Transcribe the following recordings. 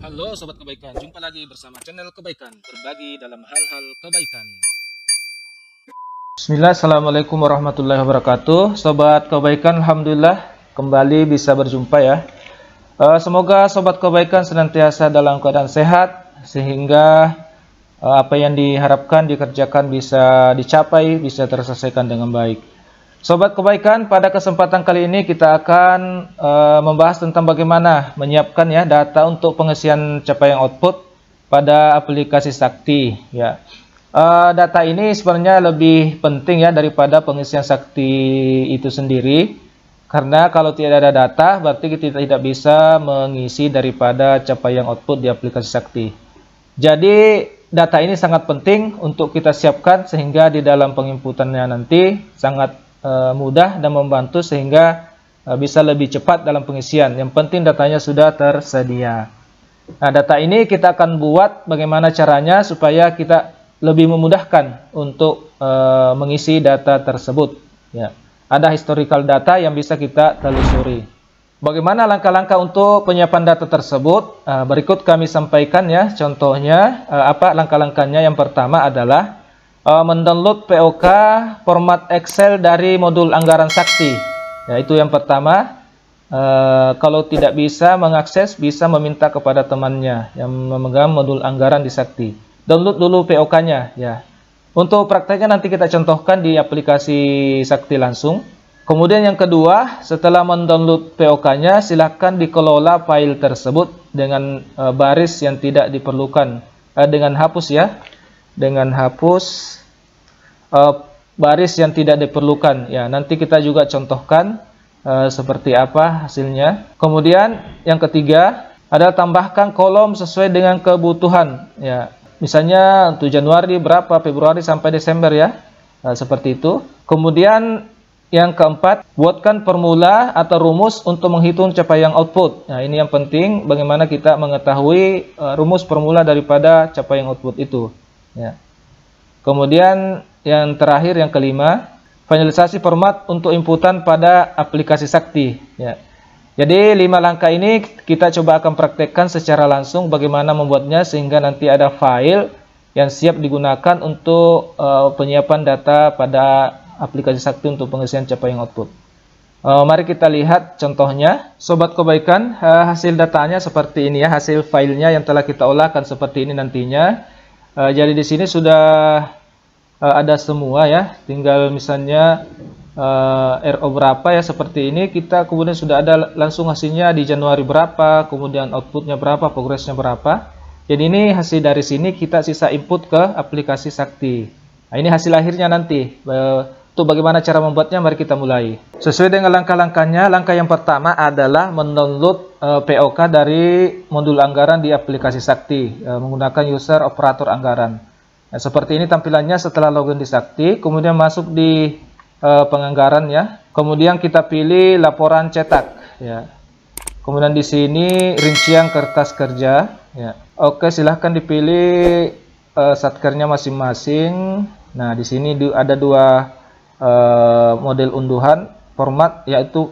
Halo Sobat Kebaikan, jumpa lagi bersama channel Kebaikan, berbagi dalam hal-hal kebaikan. Bismillah, Assalamualaikum warahmatullahi wabarakatuh. Sobat Kebaikan, Alhamdulillah kembali bisa berjumpa ya. Semoga Sobat Kebaikan senantiasa dalam keadaan sehat, sehingga apa yang diharapkan dikerjakan bisa dicapai, bisa terselesaikan dengan baik. Sobat Kebaikan, pada kesempatan kali ini kita akan membahas tentang bagaimana menyiapkan ya data untuk pengisian capaian output pada aplikasi Sakti ya. Data ini sebenarnya lebih penting ya daripada pengisian Sakti itu sendiri, karena kalau tidak ada data berarti kita tidak bisa mengisi daripada capaian output di aplikasi Sakti. Jadi data ini sangat penting untuk kita siapkan sehingga di dalam penginputannya nanti sangat mudah dan membantu sehingga bisa lebih cepat dalam pengisian. Yang penting datanya sudah tersedia. Nah, data ini kita akan buat bagaimana caranya supaya kita lebih memudahkan untuk mengisi data tersebut ya. Ada historical data yang bisa kita telusuri. Bagaimana langkah-langkah untuk penyiapan data tersebut? Berikut kami sampaikan ya. Contohnya apa langkah-langkahnya? Yang pertama adalah mendownload POK format Excel dari modul anggaran Sakti. Ya, itu yang pertama. Kalau tidak bisa mengakses, bisa meminta kepada temannya yang memegang modul anggaran di Sakti. Download dulu POK-nya ya. Untuk prakteknya nanti kita contohkan di aplikasi Sakti langsung. Kemudian yang kedua, setelah mendownload POK-nya, silakan dikelola file tersebut dengan baris yang tidak diperlukan, dengan hapus ya. Dengan hapus baris yang tidak diperlukan ya. Nanti kita juga contohkan seperti apa hasilnya. Kemudian yang ketiga adalah tambahkan kolom sesuai dengan kebutuhan ya. Misalnya untuk Januari berapa, Februari sampai Desember ya, seperti itu. Kemudian yang keempat, buatkan formula atau rumus untuk menghitung capaian output. Nah, ini yang penting, bagaimana kita mengetahui rumus formula daripada capaian output itu ya. Kemudian yang terakhir, yang kelima, finalisasi format untuk inputan pada aplikasi Sakti ya. Jadi 5 langkah ini kita coba akan praktekkan secara langsung bagaimana membuatnya sehingga nanti ada file yang siap digunakan untuk penyiapan data pada aplikasi Sakti untuk pengisian capaian output. Mari kita lihat contohnya. Sobat Kebaikan, hasil datanya seperti ini ya, hasil filenya yang telah kita olahkan seperti ini nantinya. Jadi di sini sudah ada semua ya, tinggal misalnya RO berapa ya, seperti ini. Kita kemudian sudah ada langsung hasilnya di Januari berapa, kemudian outputnya berapa, progresnya berapa. Jadi ini hasil dari sini kita sisa input ke aplikasi Sakti. Nah, ini hasil akhirnya nanti. Untuk bagaimana cara membuatnya, mari kita mulai. Sesuai dengan langkah-langkahnya, langkah yang pertama adalah mendownload POK dari modul anggaran di aplikasi Sakti menggunakan user operator anggaran. Nah, seperti ini tampilannya setelah login di Sakti, kemudian masuk di penganggaran ya. Kemudian kita pilih laporan cetak ya. Kemudian di sini rincian kertas kerja ya. Oke, silahkan dipilih satkernya masing-masing. Nah, di sini ada dua model unduhan format, yaitu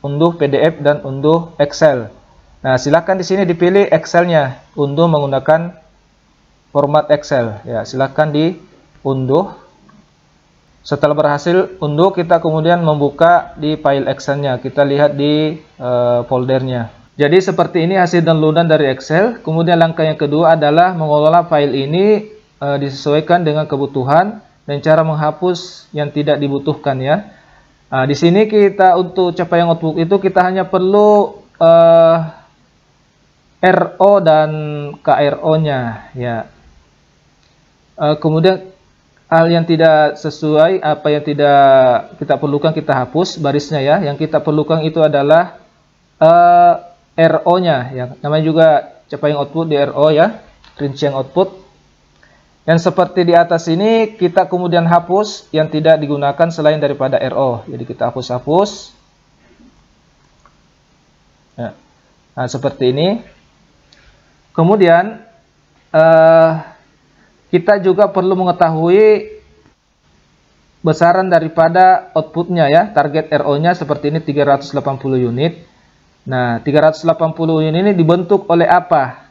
unduh PDF dan unduh Excel. Nah, silakan di sini dipilih Excelnya, unduh menggunakan format Excel ya, silakan diunduh. Setelah berhasil unduh, kita kemudian membuka di file Excelnya, kita lihat di foldernya. Jadi seperti ini hasil downloadan dari Excel. Kemudian langkah yang kedua adalah mengelola file ini disesuaikan dengan kebutuhan dan cara menghapus yang tidak dibutuhkan ya. Nah, di sini kita untuk capaian output itu kita hanya perlu RO dan KRO-nya ya. Kemudian hal yang tidak sesuai, apa yang tidak kita perlukan kita hapus barisnya ya. Yang kita perlukan itu adalah RO-nya ya. Namanya juga capaian output di RO ya, rincian output. Yang seperti di atas ini kita kemudian hapus yang tidak digunakan selain daripada RO. Jadi kita hapus-hapus. Ya. Nah, seperti ini. Kemudian kita juga perlu mengetahui besaran daripada outputnya ya, target RO-nya seperti ini 380 unit. Nah, 380 unit ini dibentuk oleh apa?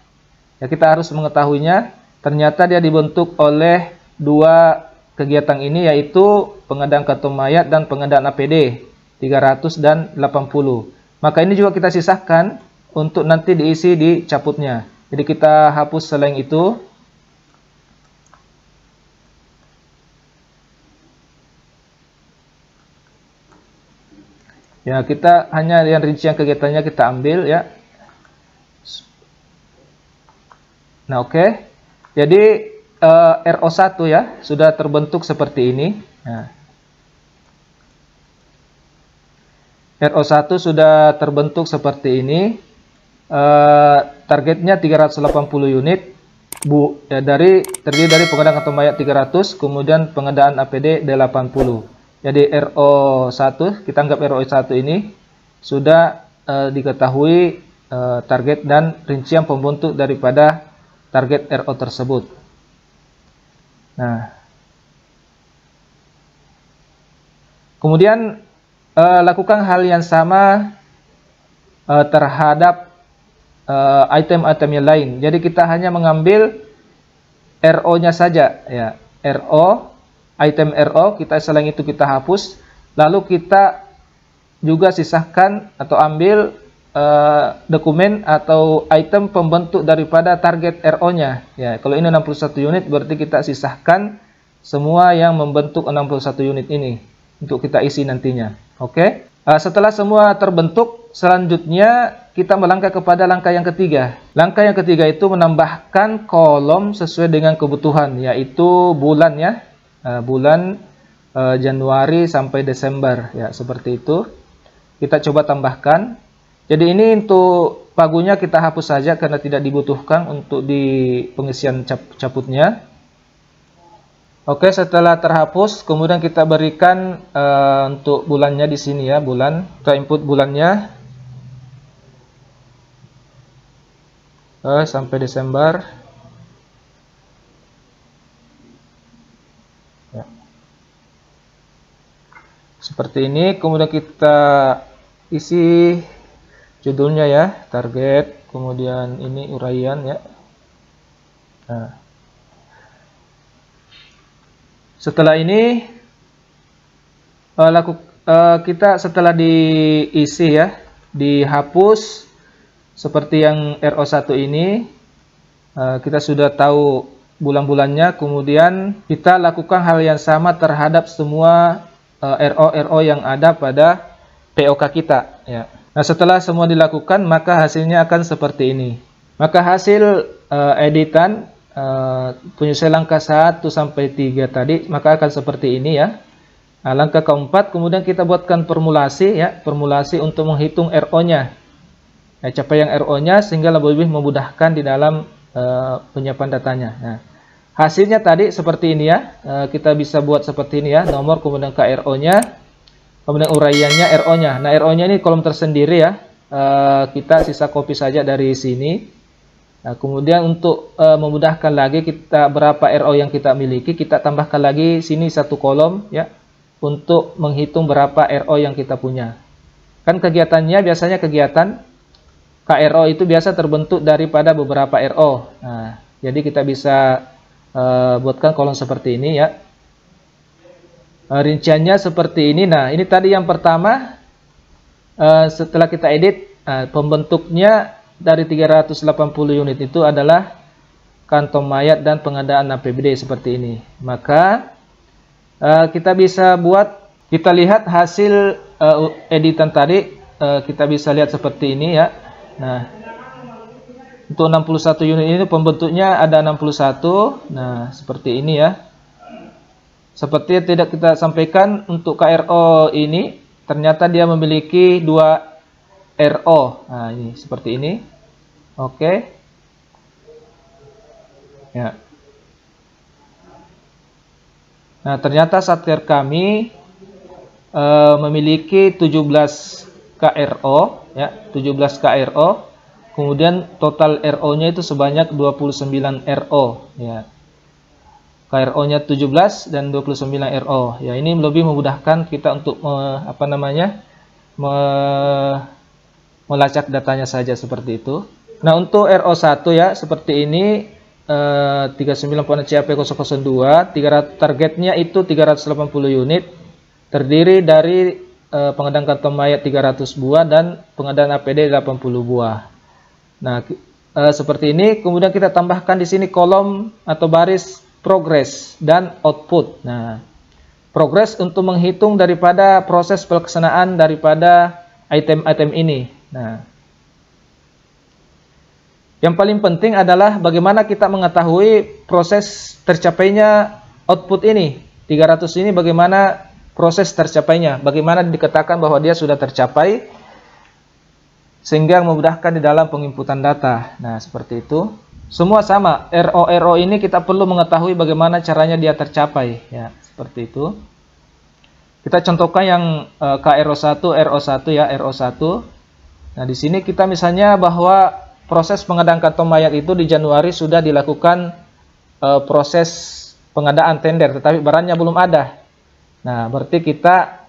Ya, kita harus mengetahuinya. Ternyata dia dibentuk oleh dua kegiatan ini, yaitu pengadaan kantong mayat dan pengadaan APD 300 dan 80. Maka ini juga kita sisahkan untuk nanti diisi di caputnya. Jadi kita hapus selain itu. Ya, kita hanya yang rincian kegiatannya kita ambil ya. Nah, oke. Jadi RO1 ya sudah terbentuk seperti ini. Nah, RO1 sudah terbentuk seperti ini. Targetnya 380 unit. Terdiri dari pengadaan kantong mayat 300, kemudian pengadaan APD 80. Jadi RO1, kita anggap RO1 ini sudah diketahui target dan rincian pembentuk daripada target RO tersebut. Nah, kemudian lakukan hal yang sama terhadap item-item yang lain. Jadi kita hanya mengambil RO-nya saja ya. Item RO, kita selain itu kita hapus, lalu kita juga sisahkan atau ambil dokumen atau item pembentuk daripada target RO-nya. Ya, kalau ini 61 unit, berarti kita sisahkan semua yang membentuk 61 unit ini untuk kita isi nantinya. Oke. Setelah semua terbentuk, selanjutnya kita melangkah kepada langkah yang ketiga. Langkah yang ketiga itu menambahkan kolom sesuai dengan kebutuhan, yaitu bulan ya. Bulan Januari sampai Desember ya, seperti itu kita coba tambahkan. Jadi ini untuk pagunya kita hapus saja karena tidak dibutuhkan untuk di pengisian caputnya. Oke, setelah terhapus kemudian kita berikan untuk bulannya di sini ya, bulan. Kita input bulannya sampai Desember. Seperti ini, kemudian kita isi judulnya ya, target, kemudian ini uraian ya. Nah, setelah ini kita setelah diisi ya, dihapus seperti yang RO1 ini, kita sudah tahu bulan-bulannya. Kemudian kita lakukan hal yang sama terhadap semua RO yang ada pada POK kita ya. Nah, setelah semua dilakukan, maka hasilnya akan seperti ini. Maka hasil editan penyelesaian langkah 1 sampai 3 tadi, maka akan seperti ini ya. Nah, langkah keempat, kemudian kita buatkan formulasi ya, formulasi untuk menghitung RO-nya. Nah, capaian RO-nya sehingga lebih memudahkan di dalam penyiapan datanya. Nah, hasilnya tadi seperti ini ya, kita bisa buat seperti ini ya, nomor kemudian KRO-nya, kemudian uraiannya RO-nya. Nah, RO-nya ini kolom tersendiri ya, kita sisa copy saja dari sini. Nah, kemudian untuk memudahkan lagi kita berapa RO yang kita miliki, kita tambahkan lagi sini satu kolom ya, untuk menghitung berapa RO yang kita punya. Kan kegiatannya biasanya kegiatan KRO itu biasa terbentuk daripada beberapa RO. Nah, jadi kita bisa buatkan kolom seperti ini ya. Rinciannya seperti ini. Nah, ini tadi yang pertama, setelah kita edit, pembentuknya dari 380 unit itu adalah kantong mayat dan pengadaan APBD seperti ini. Maka kita bisa buat, kita lihat hasil editan tadi, kita bisa lihat seperti ini ya. Nah, untuk 61 unit ini pembentuknya ada 61. Nah, seperti ini ya. Seperti yang tidak kita sampaikan, untuk KRO ini ternyata dia memiliki 2 RO. Nah, ini seperti ini. Oke. Ya. Nah, ternyata satker kami memiliki 17 KRO ya, 17 KRO. Kemudian total RO-nya itu sebanyak 29 RO ya. KRO-nya 17 dan 29 RO. Ya, ini lebih memudahkan kita untuk melacak datanya saja seperti itu. Nah, untuk RO1 ya seperti ini 39.CAP002, targetnya itu 380 unit, terdiri dari pengadaan kantong mayat 300 buah dan pengadaan APD 80 buah. Nah, seperti ini. Kemudian kita tambahkan di sini kolom atau baris progres dan output. Nah, progres untuk menghitung daripada proses pelaksanaan daripada item-item ini. Nah, yang paling penting adalah bagaimana kita mengetahui proses tercapainya output ini. 300 ini bagaimana proses tercapainya, bagaimana dikatakan bahwa dia sudah tercapai, sehingga memudahkan di dalam penginputan data. Nah, seperti itu. Semua sama, RO ini kita perlu mengetahui bagaimana caranya dia tercapai. Ya, seperti itu. Kita contohkan yang KRO1, RO1 ya, RO1. Nah, di sini kita misalnya bahwa proses pengadaan kantong mayat itu di Januari sudah dilakukan proses pengadaan tender, tetapi barangnya belum ada. Nah, berarti kita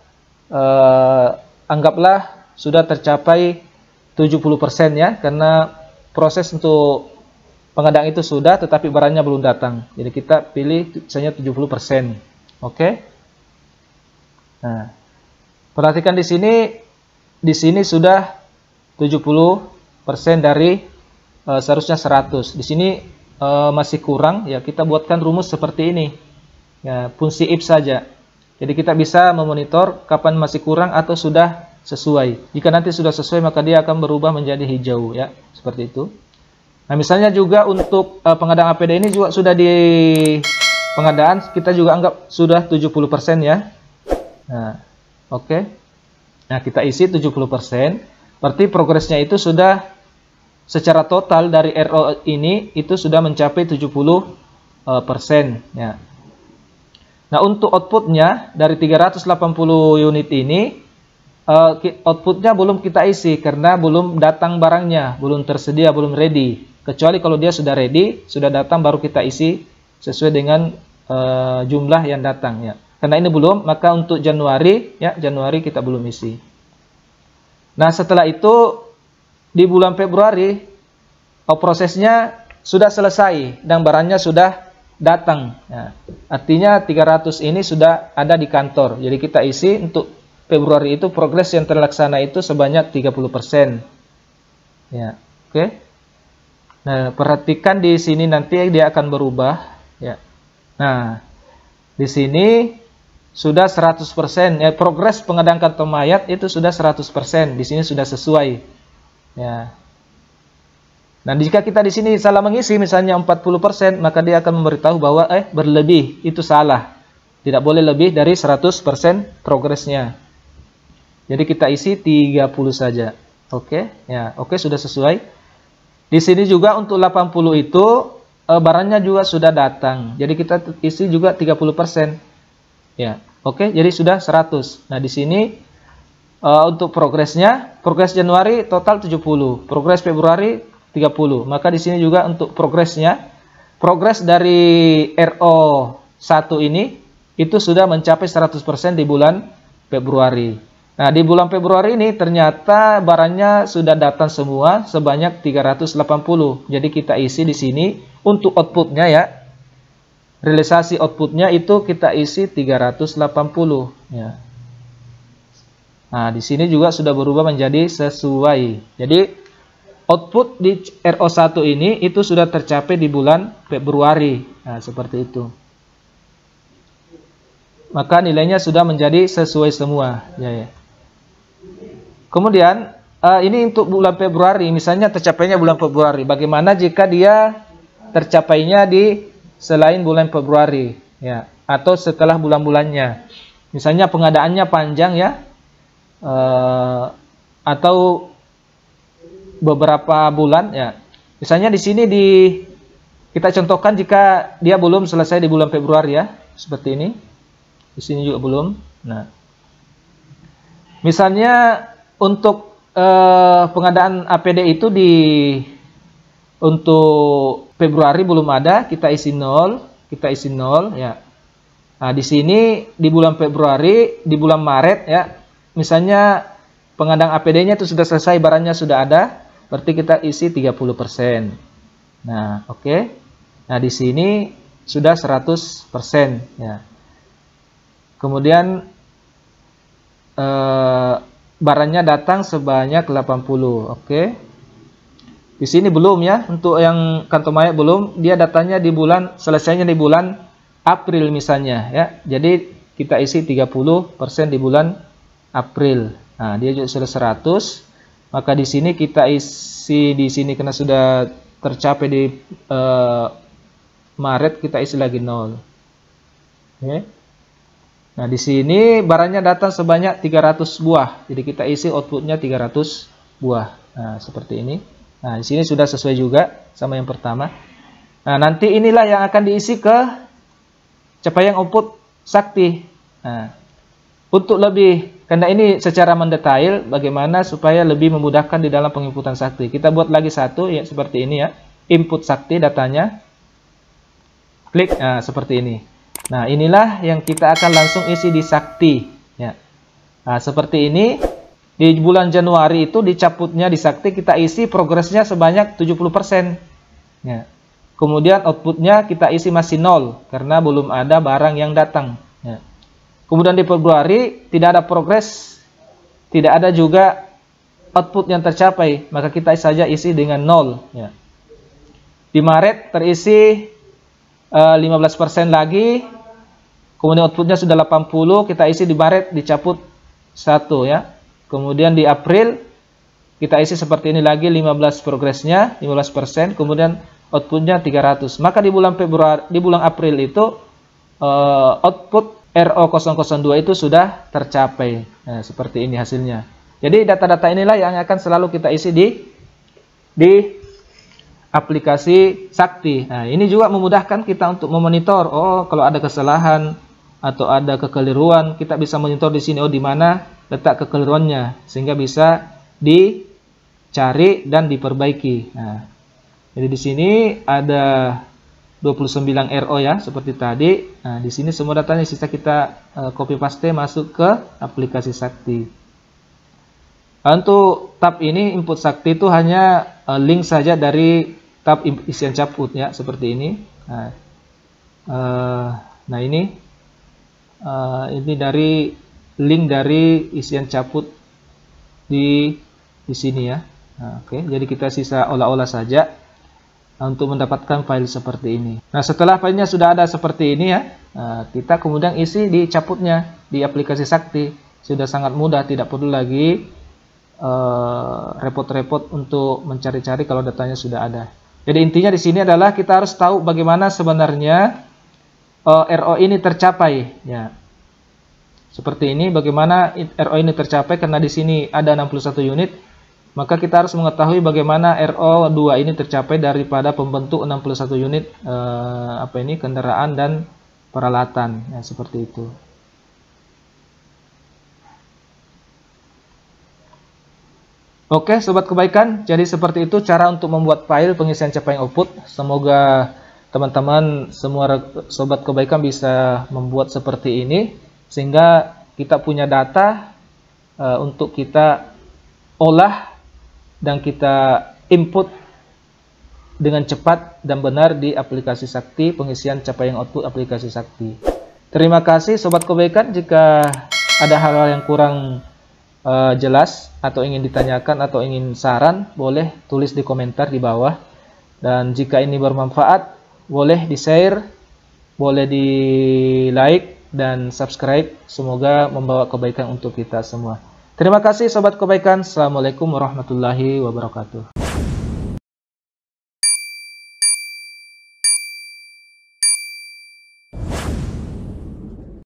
anggaplah sudah tercapai 70% ya, karena proses untuk pengadaan itu sudah, tetapi barangnya belum datang. Jadi kita pilih misalnya 70%. Oke. Nah, perhatikan di sini sudah 70% dari seharusnya 100. Di sini masih kurang ya, kita buatkan rumus seperti ini. Ya, fungsi if saja. Jadi kita bisa memonitor kapan masih kurang atau sudah sesuai. Jika nanti sudah sesuai, maka dia akan berubah menjadi hijau ya, seperti itu. Nah, misalnya juga untuk pengadaan APD ini juga sudah di pengadaan kita juga anggap sudah 70% ya. Nah, oke. Nah, kita isi 70%. Berarti progresnya itu sudah secara total dari RO ini itu sudah mencapai 70% ya. Nah, untuk outputnya dari 380 unit ini, outputnya belum kita isi karena belum datang barangnya, belum tersedia, belum ready. Kecuali kalau dia sudah ready, sudah datang, baru kita isi sesuai dengan jumlah yang datang ya. Karena ini belum, maka untuk Januari ya, Januari kita belum isi. Nah, setelah itu di bulan Februari prosesnya sudah selesai dan barangnya sudah datang ya. Artinya 300 ini sudah ada di kantor. Jadi kita isi untuk Februari itu progres yang terlaksana itu sebanyak 30% ya. Oke. Nah, perhatikan di sini nanti dia akan berubah ya. Nah, di sini sudah 100% ya, progres pengadaan kantong mayat itu sudah 100%. Di sini sudah sesuai ya. Nah, jika kita di sini salah mengisi misalnya 40%, maka dia akan memberitahu bahwa berlebih, itu salah. Tidak boleh lebih dari 100% progresnya. Jadi kita isi 30 saja. Oke, ya, oke, sudah sesuai. Di sini juga untuk 80 itu barangnya juga sudah datang. Jadi kita isi juga 30%. Ya, oke, jadi sudah 100. Nah, di sini untuk progresnya, progres Januari total 70, progres Februari 30. Maka di sini juga untuk progresnya, progres dari RO1 ini itu sudah mencapai 100% di bulan Februari. Nah, di bulan Februari ini ternyata barangnya sudah datang semua sebanyak 380. Jadi kita isi di sini untuk outputnya ya. Realisasi outputnya itu kita isi 380 ya. Nah, di sini juga sudah berubah menjadi sesuai. Jadi output di RO1 ini itu sudah tercapai di bulan Februari. Nah, seperti itu. Maka nilainya sudah menjadi sesuai semua. Ya. Kemudian, ini untuk bulan Februari. Misalnya tercapainya bulan Februari. Bagaimana jika dia tercapainya di selain bulan Februari? Ya, atau setelah bulan-bulannya. Misalnya pengadaannya panjang ya. Atau beberapa bulan ya. Misalnya di sini kita contohkan jika dia belum selesai di bulan Februari ya, seperti ini. Di sini juga belum. Nah, misalnya untuk pengadaan APD itu untuk Februari belum ada, kita isi 0. kita isi 0 ya. Nah, di sini di bulan Februari, di bulan Maret ya. Misalnya pengadaan APD-nya itu sudah selesai, barangnya sudah ada, berarti kita isi 30%. Nah, oke. Nah, di sini sudah 100% ya. Kemudian barangnya datang sebanyak 80. Oke. Di sini belum ya, untuk yang kantong mayat belum, dia datanya di bulan, selesainya di bulan April misalnya ya. Jadi kita isi 30% di bulan April. Nah, dia juga sudah 100. Maka di sini kita isi di sini karena sudah tercapai di Maret, kita isi lagi 0. Oke. Nah, di sini barangnya datang sebanyak 300 buah. Jadi kita isi outputnya 300 buah. Nah, seperti ini. Nah, di sini sudah sesuai juga sama yang pertama. Nah, nanti inilah yang akan diisi ke capaian output sakti. Nah, untuk lebih, karena ini secara mendetail bagaimana supaya lebih memudahkan di dalam penginputan sakti. Kita buat lagi satu ya, seperti ini ya. Input sakti datanya. Klik, nah seperti ini. Nah, inilah yang kita akan langsung isi di sakti ya. Nah, seperti ini. Di bulan Januari itu dicaputnya di sakti kita isi progresnya sebanyak 70% ya. Kemudian outputnya kita isi masih 0 karena belum ada barang yang datang ya. Kemudian di Februari tidak ada progres, tidak ada juga output yang tercapai, maka kita saja isi dengan 0 ya. Di Maret terisi 15% lagi. Kemudian outputnya sudah 80, kita isi di Maret dicaput 1 ya. Kemudian di April kita isi seperti ini lagi 15 progresnya, 15%, kemudian outputnya 300. Maka di bulan Februari, di bulan April itu output RO002 itu sudah tercapai. Nah, seperti ini hasilnya. Jadi data-data inilah yang akan selalu kita isi di aplikasi Sakti. Nah, ini juga memudahkan kita untuk memonitor. Oh, kalau ada kesalahan atau ada kekeliruan, kita bisa monitor di sini. Oh, di mana letak kekeliruannya, sehingga bisa dicari dan diperbaiki. Nah, jadi di sini ada 29 RO ya, seperti tadi. Nah, di sini semua datanya sisa kita copy paste masuk ke aplikasi Sakti. Untuk tab ini input Sakti itu hanya link saja dari tab isian caput ya, seperti ini. Nah ini dari link dari isian caput di sini ya. Nah, oke, jadi kita sisa olah-olah saja untuk mendapatkan file seperti ini. Nah, setelah filenya sudah ada seperti ini ya, kita kemudian isi di caputnya di aplikasi Sakti. Sudah sangat mudah, tidak perlu lagi repot-repot untuk mencari-cari kalau datanya sudah ada. Jadi intinya di sini adalah kita harus tahu bagaimana sebenarnya RO ini tercapai ya. Seperti ini, bagaimana RO ini tercapai, karena di sini ada 61 unit, maka kita harus mengetahui bagaimana RO2 ini tercapai daripada pembentuk 61 unit kendaraan dan peralatan ya, seperti itu. Oke, sobat kebaikan, jadi seperti itu cara untuk membuat file pengisian capaian output. Semoga teman-teman semua sobat kebaikan bisa membuat seperti ini, sehingga kita punya data untuk kita olah dan kita input dengan cepat dan benar di aplikasi Sakti, pengisian capaian output aplikasi Sakti. Terima kasih sobat kebaikan. Jika ada hal-hal yang kurang jelas atau ingin ditanyakan atau ingin saran, boleh tulis di komentar di bawah. Dan jika ini bermanfaat, boleh di-share, boleh di-like dan subscribe. Semoga membawa kebaikan untuk kita semua. Terima kasih sobat kebaikan. Assalamualaikum warahmatullahi wabarakatuh.